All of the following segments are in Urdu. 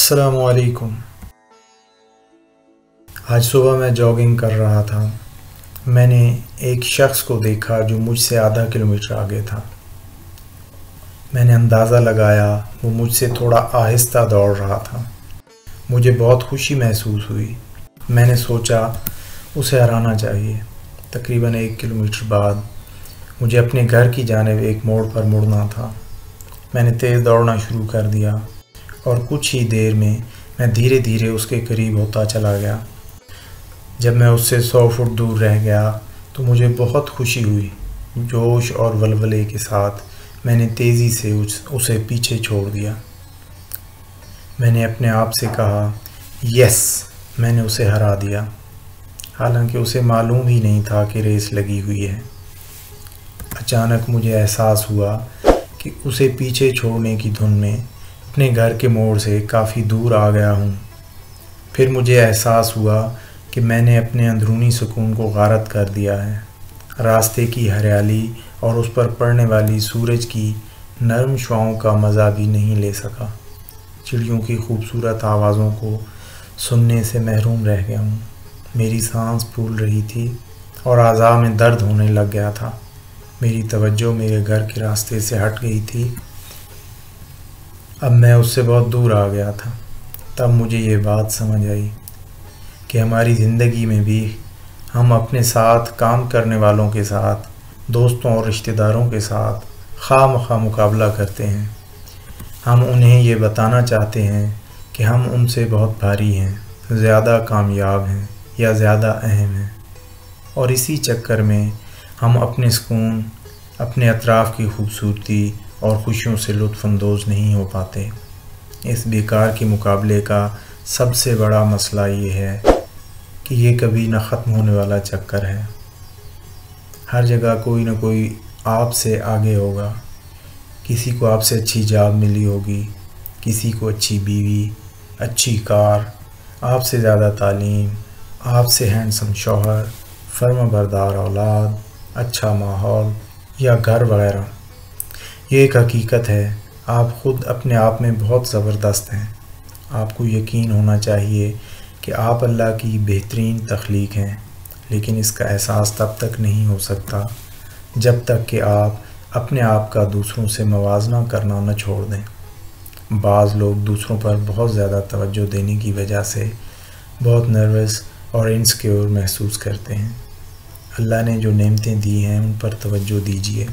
السلام علیکم۔ آج صبح میں جاگنگ کر رہا تھا۔ میں نے ایک شخص کو دیکھا جو مجھ سے آدھا کلومیٹر آگے تھا۔ میں نے اندازہ لگایا وہ مجھ سے تھوڑا آہستہ دوڑ رہا تھا۔ مجھے بہت خوشی محسوس ہوئی۔ میں نے سوچا اسے ہرانا چاہیے۔ تقریباً 1 کلومیٹر بعد مجھے اپنے گھر کی جانب ایک موڑ پر مڑنا تھا۔ میں نے تیز دوڑنا شروع کر دیا اور کچھ ہی دیر میں دھیرے دھیرے اس کے قریب ہوتا چلا گیا۔ جب میں اس سے 100 فٹ دور رہ گیا تو مجھے بہت خوشی ہوئی۔ جوش اور ولولے کے ساتھ میں نے تیزی سے اسے پیچھے چھوڑ دیا۔ میں نے اپنے آپ سے کہا، یس، میں نے اسے ہرا دیا، حالانکہ اسے معلوم ہی نہیں تھا کہ ریس لگی ہوئی ہے۔ اچانک مجھے احساس ہوا کہ اسے پیچھے چھوڑنے کی دھن میں اپنے گھر کے موڑ سے کافی دور آ گیا ہوں۔ پھر مجھے احساس ہوا کہ میں نے اپنے اندرونی سکون کو غارت کر دیا ہے۔ راستے کی ہریالی اور اس پر پڑنے والی سورج کی نرم شعاؤں کا مزہ بھی نہیں لے سکا۔ چڑیوں کی خوبصورت آوازوں کو سننے سے محروم رہ گیا ہوں۔ میری سانس پھول رہی تھی اور اعضاء میں درد ہونے لگ گیا تھا۔ میری توجہ میرے گھر کے راستے سے ہٹ گئی تھی۔ اب میں اس سے بہت دور آ گیا تھا۔ تب مجھے یہ بات سمجھ آئی کہ ہماری زندگی میں بھی ہم اپنے ساتھ کام کرنے والوں کے ساتھ، دوستوں اور رشتہ داروں کے ساتھ خواہ مخواہ مقابلہ کرتے ہیں۔ ہم انہیں یہ بتانا چاہتے ہیں کہ ہم ان سے بہت بھاری ہیں، زیادہ کامیاب ہیں یا زیادہ اہم ہیں، اور اسی چکر میں ہم اپنے سکون، اپنے اطراف کی خوبصورتی اور خوشیوں سے لطف اندوز نہیں ہو پاتے۔ اس بیکار کے مقابلے کا سب سے بڑا مسئلہ یہ ہے کہ یہ کبھی نہ ختم ہونے والا چکر ہے۔ ہر جگہ کوئی نہ کوئی آپ سے آگے ہوگا۔ کسی کو آپ سے اچھی جاب ملی ہوگی، کسی کو اچھی بیوی، اچھی کار، آپ سے زیادہ تعلیم، آپ سے ہینڈسم شوہر، فرما بردار اولاد، اچھا ماحول یا گھر وغیرہ۔ یہ ایک حقیقت ہے، آپ خود اپنے آپ میں بہت زبردست ہیں۔ آپ کو یقین ہونا چاہیے کہ آپ اللہ کی بہترین تخلیق ہیں، لیکن اس کا احساس تب تک نہیں ہو سکتا جب تک کہ آپ اپنے آپ کا دوسروں سے موازنہ کرنا نہ چھوڑ دیں۔ بعض لوگ دوسروں پر بہت زیادہ توجہ دینے کی وجہ سے بہت نروس اور انسیکیور محسوس کرتے ہیں۔ اللہ نے جو نعمتیں دی ہیں ان پر توجہ دیجیے۔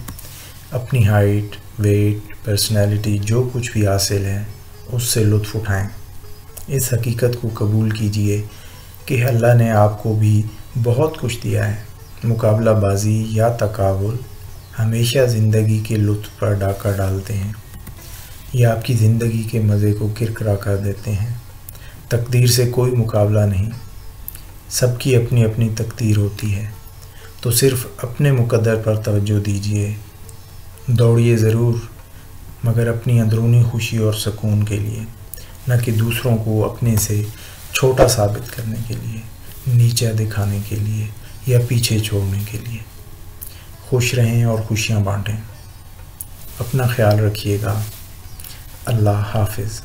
اپنی ہائٹ، ویٹ، پرسنالٹی، جو کچھ بھی حاصل ہے اس سے لطف اٹھائیں۔ اس حقیقت کو قبول کیجیے کہ اللہ نے آپ کو بھی بہت کچھ دیا ہے۔ مقابلہ بازی یا تقابل ہمیشہ زندگی کے لطف پر ڈاکہ ڈالتے ہیں۔ یہ آپ کی زندگی کے مزے کو کرکرا کر دیتے ہیں۔ تقدیر سے کوئی مقابلہ نہیں، سب کی اپنی اپنی تقدیر ہوتی ہے، تو صرف اپنے مقدر پر توجہ دیجیے۔ دوڑیے ضرور، مگر اپنی اندرونی خوشی اور سکون کے لیے، نہ کہ دوسروں کو اپنے سے چھوٹا ثابت کرنے کے لیے، نیچا دکھانے کے لیے یا پیچھے چھوڑنے کے لیے۔ خوش رہیں اور خوشیاں بانٹیں۔ اپنا خیال رکھیے گا۔ اللہ حافظ۔